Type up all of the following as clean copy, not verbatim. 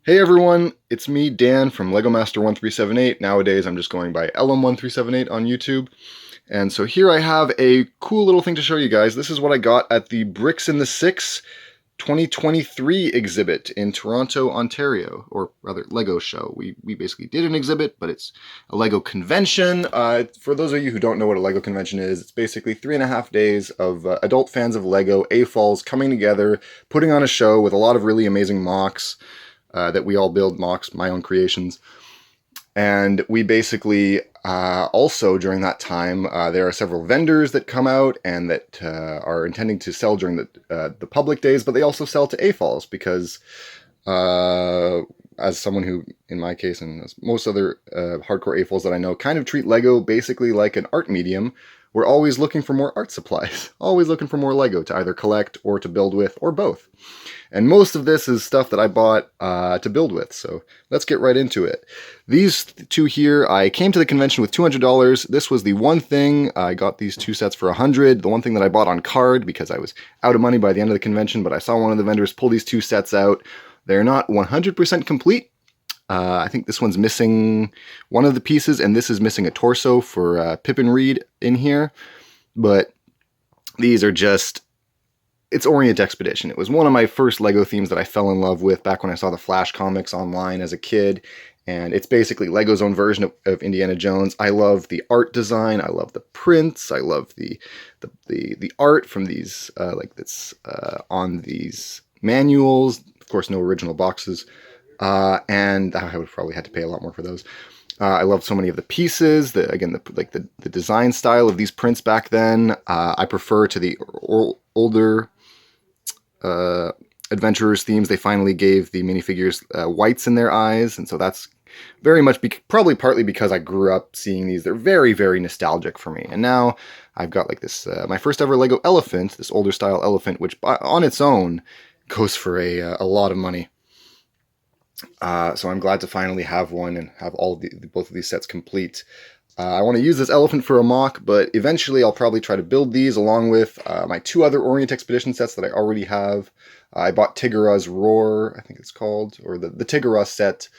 Hey everyone, it's me, Dan from Lego Master 1378. Nowadays I'm just going by LM1378 on YouTube. And so here I have a cool little thing to show you guys. This is what I got at the Bricks in the Six 2023 exhibit in Toronto, Ontario, or rather Lego show. We basically did an exhibit, but it's a Lego convention. For those of you who don't know what a Lego convention is, it's basically 3.5 days of adult fans of Lego, AFOLs, coming together, putting on a show with a lot of really amazing mocks. That we all build mocks, my own creations. And we basically also during that time, there are several vendors that come out and that are intending to sell during the public days, but they also sell to AFOLs because as someone who, in my case, and as most other hardcore AFOLs that I know, kind of treat Lego basically like an art medium, we're always looking for more art supplies, always looking for more Lego to either collect or to build with, or both. And most of this is stuff that I bought to build with, so let's get right into it. These two here, I came to the convention with $200. This was the one thing. I got these two sets for $100. The one thing that I bought on card because I was out of money by the end of the convention, but I saw one of the vendors pull these two sets out. They're not 100% complete. I think this one's missing one of the pieces, and this is missing a torso for Pip and Reed in here. But these are just... It's Orient Expedition. It was one of my first Lego themes that I fell in love with back when I saw the Flash comics online as a kid. And it's basically Lego's own version of Indiana Jones. I love the art design. I love the prints. I love the art from these, like that's on these manuals. Of course, no original boxes. And I would probably had to pay a lot more for those. I love so many of the pieces. The design style of these prints back then. I prefer to the older adventurers themes. They finally gave the minifigures whites in their eyes, and so that's very much probably partly because I grew up seeing these. They're very, very nostalgic for me. And now I've got like this my first ever Lego elephant, this older style elephant, which on its own goes for a lot of money. So I'm glad to finally have one and have both of these sets complete. I want to use this elephant for a mock, but eventually I'll probably try to build these along with my two other Orient Expedition sets that I already have. I bought Tigara's Roar, I think it's called, or the Tigara set,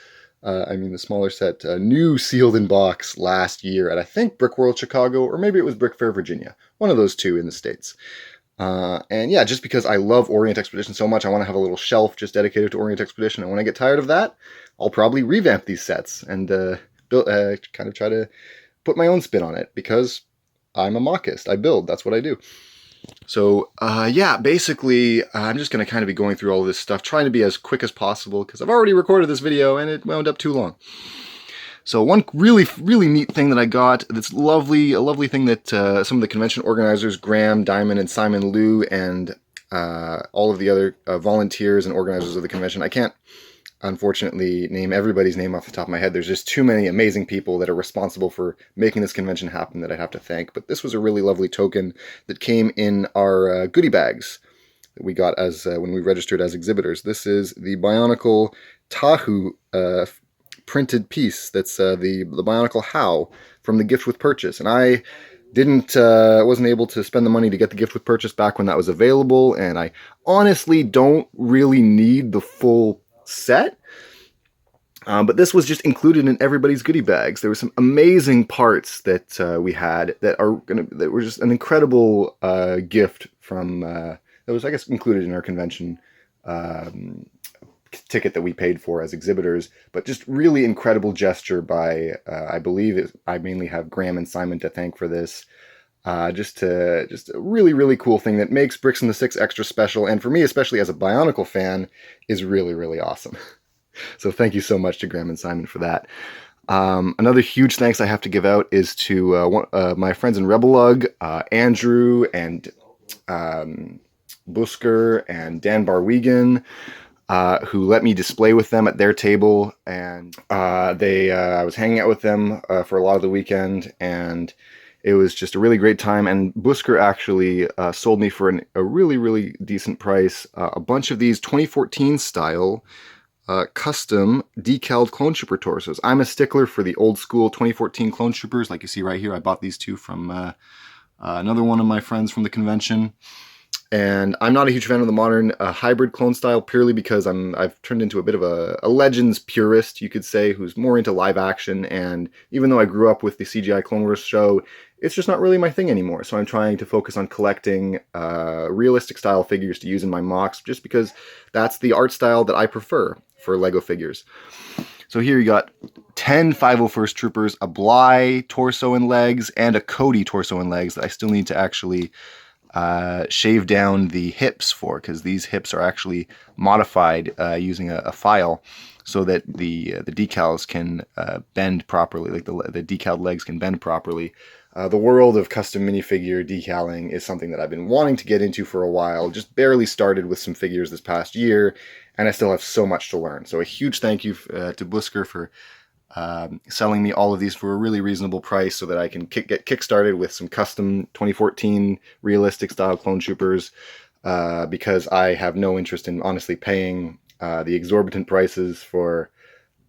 the smaller set, new sealed in box last year at I think Brickworld Chicago, or maybe it was Brick Fair Virginia, one of those two in the States. And yeah, just because I love Orient Expedition so much, I want to have a little shelf just dedicated to Orient Expedition, and when I get tired of that, I'll probably revamp these sets and kind of try to put my own spin on it, because I'm a mockist. I build. That's what I do. So, yeah, basically, I'm just going to kind of be going through all this stuff, trying to be as quick as possible, because I've already recorded this video, and it wound up too long. So one really, really neat thing that I got, that's lovely, a lovely thing that some of the convention organizers, Graham, Diamond, and Simon Liu, and all of the other volunteers and organizers of the convention, I can't unfortunately name everybody's name off the top of my head. There's just too many amazing people that are responsible for making this convention happen that I have to thank. But this was a really lovely token that came in our goodie bags that we got as when we registered as exhibitors. This is the Bionicle Tahu printed piece. That's the Bionicle How from the gift with purchase. And I wasn't able to spend the money to get the gift with purchase back when that was available. And I honestly don't really need the full set, but this was just included in everybody's goodie bags. There were some amazing parts that we had that were just an incredible gift from that was, I guess, included in our convention ticket that we paid for as exhibitors. But just really incredible gesture by I believe I mainly have Graham and Simon to thank for this. Just a really, really cool thing that makes Bricks in the Six extra special, and for me, especially as a Bionicle fan, is really, really awesome. So thank you so much to Graham and Simon for that. Another huge thanks I have to give out is to my friends in Rebelug, Andrew and Busker and Dan Barwegan, who let me display with them at their table, and I was hanging out with them for a lot of the weekend, and it was just a really great time. And Busker actually sold me for a really, really decent price a bunch of these 2014 style custom decaled Clone Trooper torsos. I'm a stickler for the old school 2014 Clone Troopers, like you see right here. I bought these two from another one of my friends from the convention. And I'm not a huge fan of the modern hybrid clone style, purely because I've turned into a bit of a Legends purist, you could say, who's more into live action. And even though I grew up with the CGI Clone Wars show, it's just not really my thing anymore. So I'm trying to focus on collecting realistic style figures to use in my mocks, just because that's the art style that I prefer for Lego figures. So here you got 10 501st Troopers, a Bly torso and legs, and a Cody torso and legs that I still need to actually shave down the hips for, because these hips are actually modified using a file so that the decals can bend properly, like the decaled legs can bend properly. The world of custom minifigure decaling is something that I've been wanting to get into for a while. Just barely started with some figures this past year, and I still have so much to learn. So a huge thank you to Busker for selling me all of these for a really reasonable price so that I can get kickstarted with some custom 2014 realistic style clone troopers, because I have no interest in honestly paying the exorbitant prices for,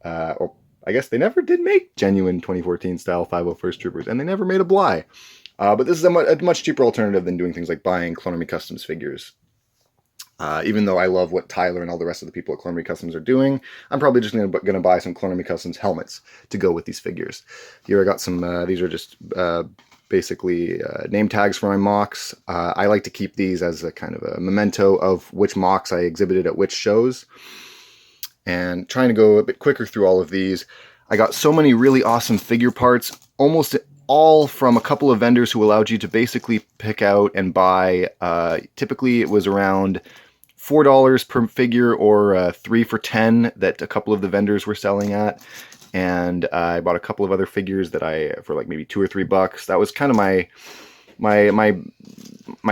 well, I guess they never did make genuine 2014 style 501st Troopers, and they never made a Bly. But this is a much cheaper alternative than doing things like buying Clone Army Customs figures. Even though I love what Tyler and all the rest of the people at Clone Army Customs are doing, I'm probably just going to buy some Clone Army Customs helmets to go with these figures. Here I got some, these are just basically name tags for my mocks. I like to keep these as a kind of a memento of which mocks I exhibited at which shows. And trying to go a bit quicker through all of these, I got so many really awesome figure parts, almost all from a couple of vendors who allowed you to basically pick out and buy. Typically it was around $4 per figure, or 3 for $10 that a couple of the vendors were selling at. And I bought a couple of other figures that for like maybe $2 or $3. That was kind of my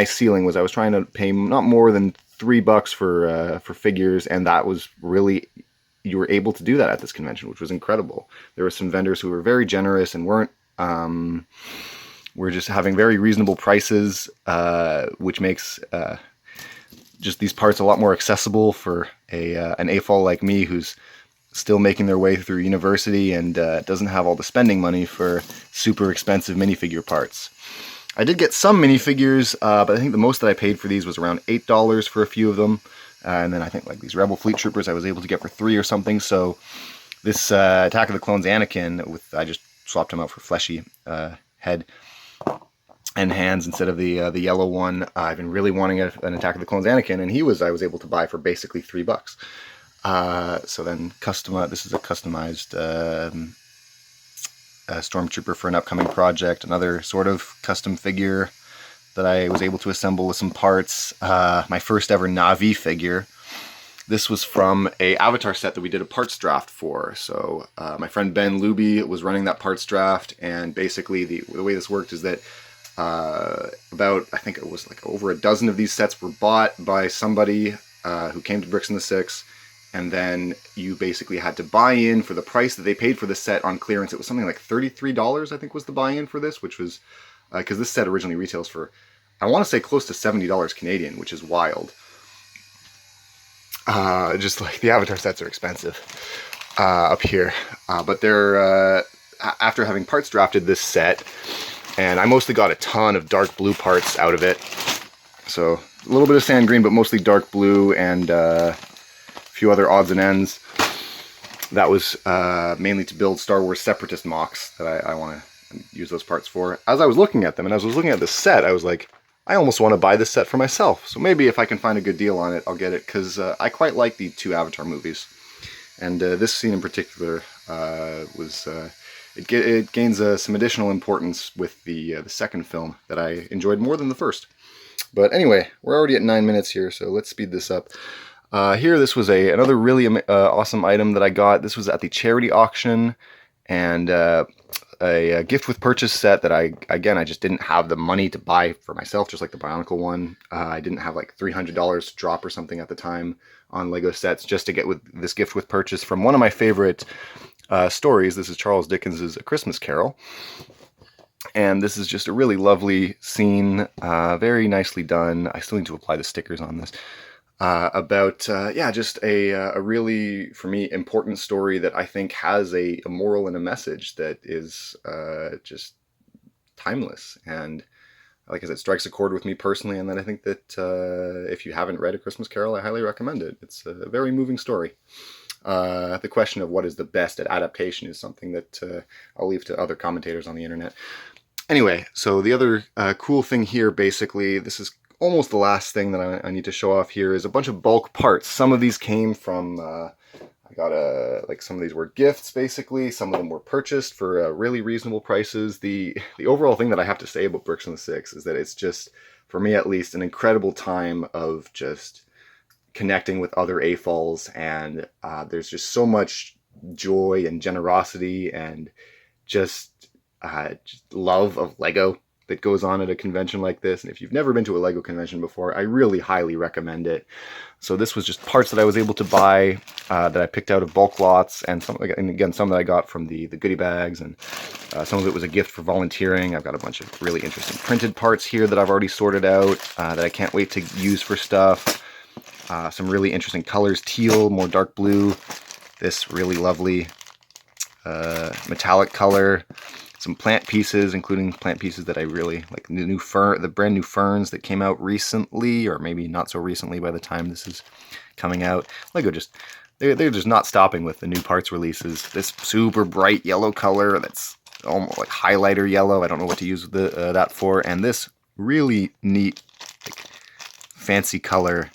ceiling. Was I was trying to pay not more than $3 for figures, and that was really, you were able to do that at this convention, which was incredible. There were some vendors who were very generous and were just having very reasonable prices, which makes just these parts a lot more accessible for an AFOL like me, who's still making their way through university and doesn't have all the spending money for super expensive minifigure parts. I did get some minifigures, but I think the most that I paid for these was around $8 for a few of them. And then I think like these Rebel Fleet Troopers I was able to get for $3 or something. So this Attack of the Clones Anakin, I just swapped him out for fleshy head and hands instead of the yellow one. I've been really wanting an Attack of the Clones Anakin, and I was able to buy for basically $3. So then this is a customized Stormtrooper for an upcoming project, another sort of custom figure that I was able to assemble with some parts. My first ever Na'vi figure. This was from a Avatar set that we did a parts draft for. So my friend Ben Luby was running that parts draft, and basically the way this worked is that I think it was like over a dozen of these sets were bought by somebody who came to Bricks in the Six, and then you basically had to buy in for the price that they paid for the set on clearance. It was something like $33, I think, was the buy-in for this, which was because this set originally retails for, I want to say, close to $70 Canadian, which is wild. Just like the Avatar sets are expensive up here, but they're after having parts drafted this set, and I mostly got a ton of dark blue parts out of it. So a little bit of sand green, but mostly dark blue, and a few other odds and ends. That was mainly to build Star Wars Separatist mocks that I want to use those parts for. As I was looking at them, and as I was looking at the set, I was like, I almost want to buy this set for myself. So maybe if I can find a good deal on it, I'll get it, because I quite like the 2 Avatar movies. And this scene in particular it gains some additional importance with the second film that I enjoyed more than the first. But anyway, we're already at 9 minutes here, so let's speed this up. Here, this was another really awesome item that I got. This was at the charity auction, and a gift with purchase set that I just didn't have the money to buy for myself, just like the Bionicle one. I didn't have like $300 to drop or something at the time on Lego sets just to get with this gift with purchase from one of my favorite stories. This is Charles Dickens's A Christmas Carol. And this is just a really lovely scene, very nicely done. I still need to apply the stickers on this. Just a really, for me, important story that I think has a moral and a message that is just timeless. And like I said, strikes a chord with me personally, and then I think that if you haven't read A Christmas Carol, I highly recommend it. It's a very moving story. The question of what is the best at adaptation is something that I'll leave to other commentators on the internet. Anyway, so the other cool thing here, basically, this is almost the last thing that I need to show off here, is a bunch of bulk parts. Some of these came from, I got like some of these were gifts, basically. Some of them were purchased for really reasonable prices. The overall thing that I have to say about Bricks in the Six is that it's just, for me at least, an incredible time of just connecting with other AFOLs, and there's just so much joy and generosity and just love of Lego that goes on at a convention like this. And if you've never been to a Lego convention before, I really highly recommend it. So this was just parts that I was able to buy that I picked out of bulk lots, and again, some that I got from the goodie bags, and some of it was a gift for volunteering. I've got a bunch of really interesting printed parts here that I've already sorted out that I can't wait to use for stuff. Some really interesting colors, teal, more dark blue, this really lovely metallic color, some plant pieces, including plant pieces that I really like, the brand new ferns that came out recently, or maybe not so recently by the time this is coming out. Lego just, they're just not stopping with the new parts releases. This super bright yellow color that's almost like highlighter yellow. I don't know what to use that for. And this really neat, like, fancy color.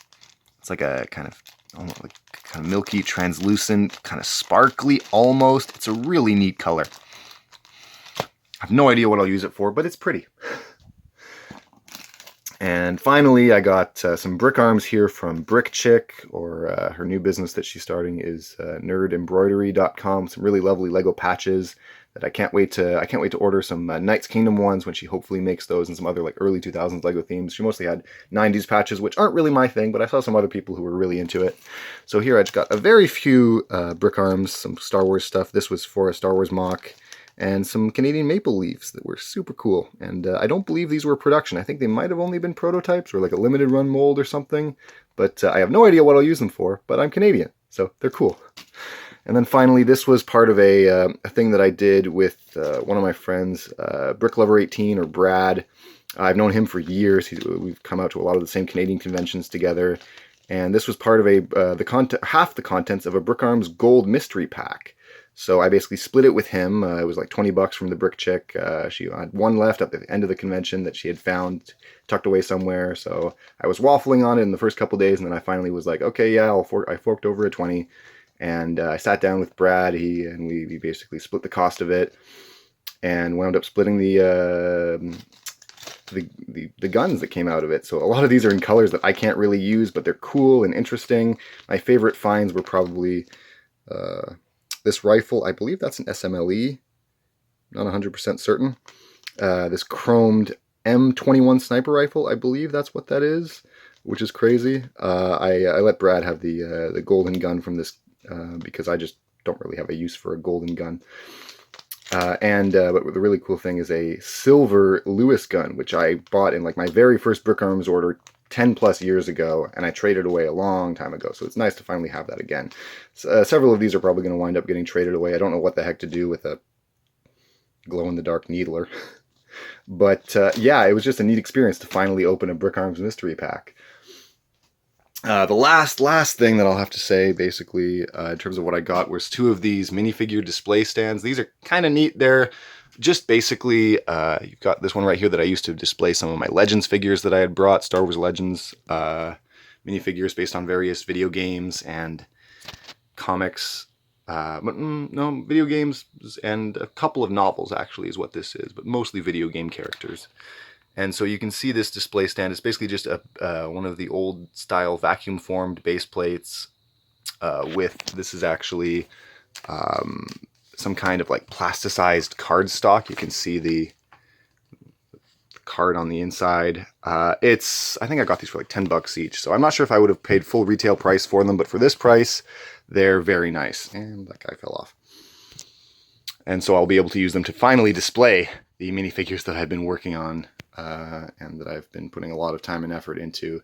It's like a kind of almost like kind of milky, translucent, kind of sparkly almost. It's a really neat color. I have no idea what I'll use it for, but it's pretty. And finally, I got some brick arms here from Brick Chick, or her new business that she's starting is nerdembroidery.com. Some really lovely Lego patches that I can't wait to order some Knights Kingdom ones when she hopefully makes those, and some other like early 2000s Lego themes. She mostly had 90s patches, which aren't really my thing, but I saw some other people who were really into it. So here I just got a very few brick arms, some Star Wars stuff. This was for a Star Wars mock, and some Canadian maple leaves that were super cool. And I don't believe these were production. I think they might have only been prototypes or like a limited run mold or something, but I have no idea what I'll use them for, but I'm Canadian, so they're cool. And then finally, this was part of a thing that I did with one of my friends, Brick Lover 18, or Brad. I've known him for years. We've come out to a lot of the same Canadian conventions together. And this was part of half the contents of a Brick Arms Gold Mystery Pack. So I basically split it with him. It was like $20 from the Brick Chick. She had one left at the end of the convention that she had found tucked away somewhere. So I was waffling on it in the first couple days, and then I finally was like, okay, yeah, I forked over a 20. And I sat down with Brad, and we basically split the cost of it, and wound up splitting the guns that came out of it. So a lot of these are in colors that I can't really use, but they're cool and interesting. My favorite finds were probably this rifle. I believe that's an SMLE, not 100% certain. This chromed M21 sniper rifle, I believe that's what that is, which is crazy. I let Brad have the golden gun from this because I just don't really have a use for a golden gun. But the really cool thing is a silver Lewis gun, which I bought in like my very first Brick Arms order 10 plus years ago, and I traded away a long time ago. So it's nice to finally have that again. So, several of these are probably going to wind up getting traded away. I don't know what the heck to do with a glow-in-the-dark needler. But yeah, it was just a neat experience to finally open a Brick Arms mystery pack. The last thing that I'll have to say, basically, in terms of what I got, was two of these minifigure display stands. These are kind of neat. They're just basically, you've got this one right here that I used to display some of my Legends figures that I had brought, Star Wars Legends minifigures based on various video games and comics. No, video games and a couple of novels, actually, is what this is, but mostly video game characters. And so you can see this display stand. It's basically just one of the old style vacuum formed base plates this is actually some kind of like plasticized cardstock. You can see the card on the inside. I think I got these for like $10 each. So I'm not sure if I would have paid full retail price for them, but for this price, they're very nice. And that guy fell off. And so I'll be able to use them to finally display the minifigures that I've been working on. And that I've been putting a lot of time and effort into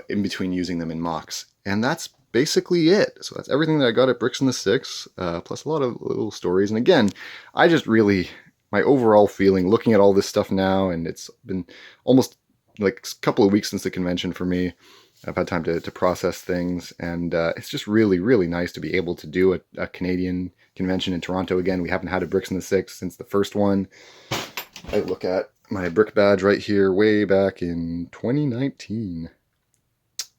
in between using them in mocks. And that's basically it. So that's everything that I got at Bricks in the Six, plus a lot of little stories. And again, I just really my overall feeling looking at all this stuff now, and it's been almost like a couple of weeks since the convention for me. I've had time to process things, and it's just really, really nice to be able to do a Canadian convention in Toronto again. We haven't had a Bricks in the Six since the first one. I look at my brick badge right here, way back in 2019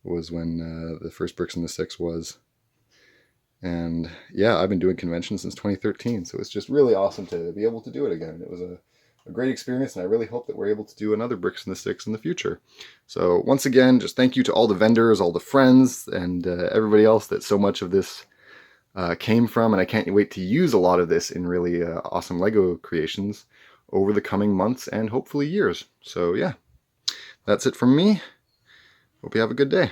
was when the first Bricks in the Six was. And yeah, I've been doing conventions since 2013, so it's just really awesome to be able to do it again. It was a great experience, and I really hope that we're able to do another Bricks in the Six in the future. So once again, just thank you to all the vendors, all the friends, and everybody else that so much of this came from, and I can't wait to use a lot of this in really awesome Lego creations over the coming months and hopefully years. So yeah, that's it from me. Hope you have a good day.